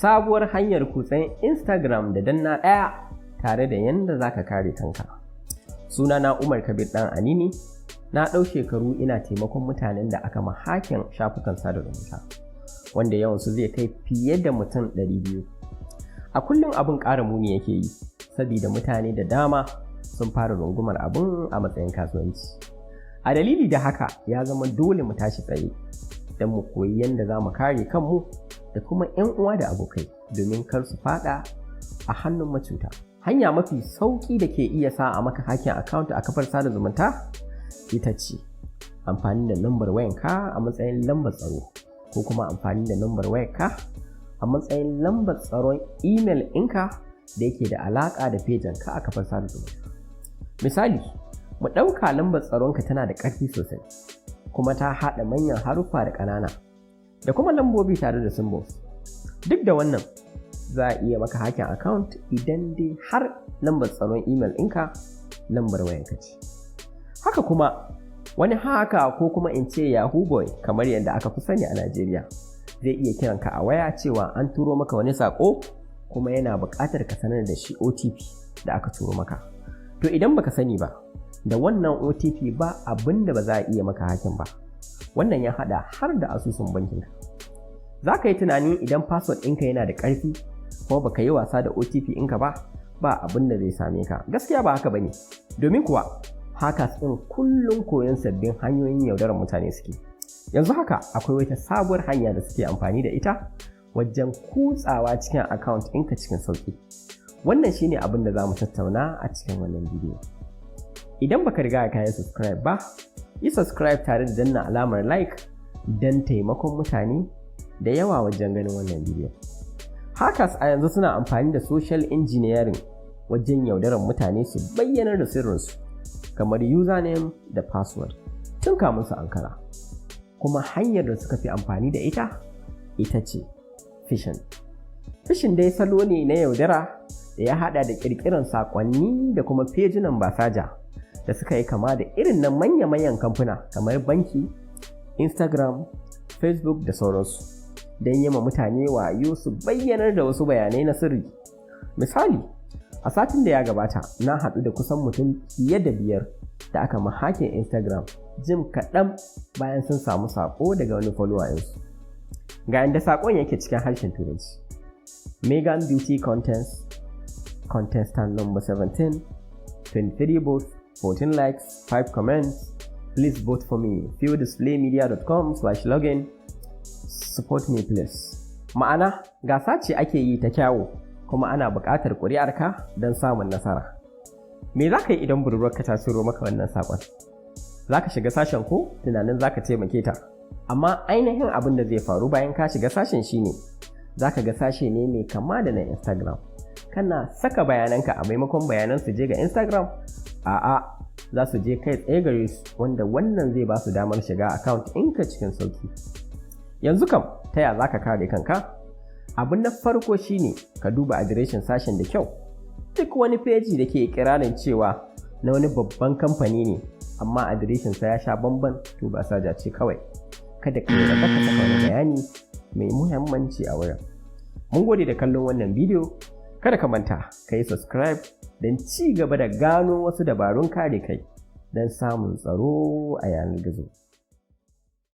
sabuwar hanyar kutsen Instagram da danna ɗaya tare da yanda zaka kare kanka. Sunana Umar Kabir ɗan Anini, na ɗau shekaru ina taimakon mutanen da aka mahakin shafukan sada zumunta, wanda yawansu zai kai fiye da mutum 200. A kullum abin ƙara muni yake yi, saboda mutane da dama sun fara rungumar abin a matsayin kasuwanci. A dalili da haka ya zama dole mu tashi tsaye don mu koyi yadda za mu kare kanmu da kuma 'yan uwa da abokai domin kar su fada a hannun macuta. Hanya mafi sauƙi da ke iya sa a maka hakin account a kafar sada zumunta ita ce amfani da lambar wayanka a matsayin lambar tsaro, ko kuma amfani da lambar wayarka a matsayin lambar tsaron email ɗinka da yake da alaƙa da fejinka a kafar sada zumunta. Misali, mu ɗauka lambar tsaronka tana da ƙarfi sosai kuma ta haɗa manyan haruffa da ƙanana da kuma lambobi tare da symbols. Duk da wannan za a iya maka hakin account idan dai har lambar tsaron email ɗinka lambar wayanka ce. Haka kuma wani haka ko kuma in ce Yahoo boy kamar yadda aka fi sani a Najeriya zai iya kiranka a waya cewa an turo maka wani saƙo kuma yana buƙatar ka sanar da shi OTP da aka turo maka. To idan baka sani ba, da wannan OTP ba abin da ba za a iya maka hakin ba. Wannan ya haɗa har da asusun bankinka. Za ka yi tunanin idan password ɗinka yana da ƙarfi kuma baka yi wasa da OTP ɗinka ba abin da zai same ka. Gaskiya ba haka bane. Domin kuwa hackers ɗin kullum koyon sabbin hanyoyin yaudarar mutane suke. Yanzu haka akwai wata sabuwar hanya da suke amfani da ita wajen kutsawa cikin account ɗinka cikin sauƙi. Wannan shine abin da za mu tattauna a cikin wannan bidiyo. Idan baka riga ka yi subscribe ba, yi subscribe tare da danna alamar like don taimakon mutane da yawa wajen ganin wannan bidiyo. Hackers a yanzu suna amfani da social engineering wajen yaudarar mutane su bayyanar da sirrinsu kamar username da password tun kamun su ankara. Kuma hanyar da suka fi amfani da ita ce phishing. Phishing dai salo ne na yaudara da ya hada da kirkiran sakonni da kuma fejinan basaja da suka yi kama da irin na manya-manyan kamfuna kamar banki, Instagram, Facebook da sauransu, don yi ma mutane wayo su bayyanar da wasu bayanai na sirri. Misali, a satin da ya gabata na haɗu da kusan mutum fiye da 5 da aka mahakin Instagram jim kaɗan bayan sun samu saƙo daga wani follower ɗinsu. Ga yadda saƙon yake cikin harshen Turanci. Megan Beauty Contestant number 17, 23 votes, 14 likes, 5 comments. Please vote for me. viewdisplaymedia.com/login. Support me please. Ma'ana, gasa ce ake yi ta kyawu kuma ana buƙatar ƙuri'arka don samun nasara. Me za ka yi idan budurwarka ta turo maka wannan saƙon? Za ka shiga sashen ko tunanin za ka taimake ta? Amma ainihin abin da zai faru bayan ka shiga sashen shine za ka ga sashe ne mai kama da na Instagram. Kana saka bayananka a maimakon bayanan su je ga Instagram? A'a, za su je kai tsaye gare su, wanda wannan zai ba su damar shiga account ɗinka cikin sauki. Yanzu kam, ta ya za ka kare kanka? Abin na farko shine ka duba adireshin sashen da kyau. Duk wani feji da ke ikirarin cewa na wani babban kamfani ne, amma adireshinsa ya sha bamban, to ba saja ce kawai. Kada ka yarda ka saka wani bayani mai muhimmanci a wurin. Mun gode da kallon wannan bidiyo. Kada ka manta ka yi subscribe don ci gaba da gano wasu dabarun kare kai don samun tsaro a yanar gizo.